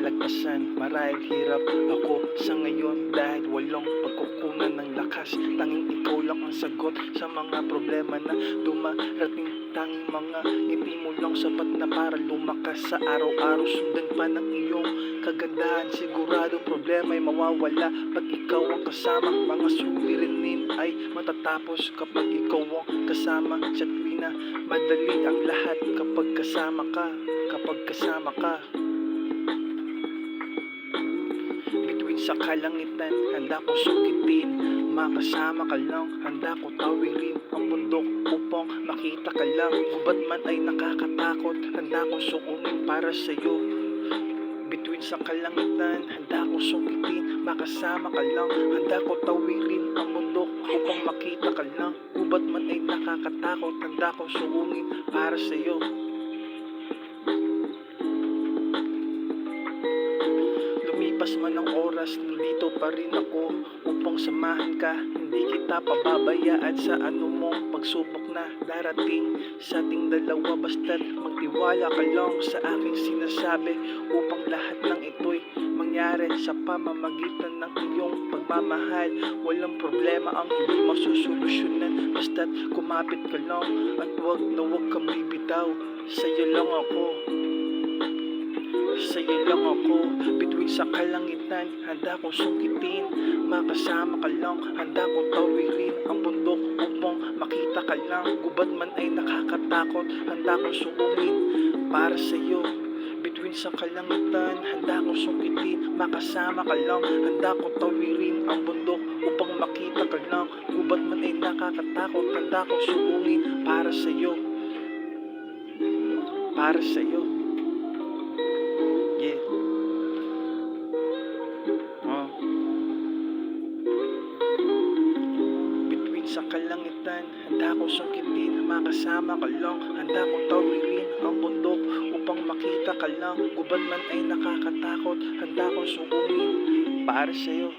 kalagpasan. Marahil hirap ako sa ngayon dahil walang pagkukunan ng lakas. Tanging ikaw lang ang sagot sa mga problema na dumarating. Tanging mga ngiti mo lang sapat na para lumakas sa araw-araw. Sundan pa ng iyong kagandahan, sigurado problema ay mawawala pag ikaw ang kasama. Mga suliranin ay matatapos kapag ikaw ang kasama. Sa tuwina, madali ang lahat kapag kasama ka. Kapag kasama ka. Bituin sa kalangitan, handa kong sukitin. Makasama ka lang, handa ko tawirin ang bundok upang makita ka lang. Gubat man ay nakakatakot, handa kong sukunin para sa'yo. Bituin sa kalangitan, handa kong sukitin. Makasama ka lang, handa ko tawirin ang bundok upang makita ka lang. Gubat man ay nakakatakot, handa kong sukunin para sa'yo. Lumipas man ang oras, nandito pa rin ako upang samahan ka. Hindi kita pababayaan sa anumang pagsubok na darating sa ating dalawa. Basta't magtiwala ka lang sa aking sinasabi upang lahat ng ito'y mangyari sa pamamagitan ng iyong pagmamahal. Walang problema ang hindi masusolusyonan, basta't kumapit ka lang at wag na wag kang bibitaw. Sa'yo lang ako, sa'yo lang ako. Bituin sa kalangitan, handa kong sungkitin. Makasama ka lang, handa kong tawirin ang bundok upang makita ka lang. Gubat man ay nakakatakot, handa kong sukunin para sa'yo. Bituin sa kalangitan, handa kong sungkitin. Makasama ka lang, handa kong tawirin ang bundok upang makita ka lang. Gubat man ay nakakatakot, handa kong sukunin para sa'yo. Para sa'yo. Yeah. Bituin sa kalangitan, handa kong sungkitin. Makasama ka lang, handa kong tawirin ang bundok upang makita ka lang. Gubat man ay nakakatakot, handa kong sukunin para sa'yo.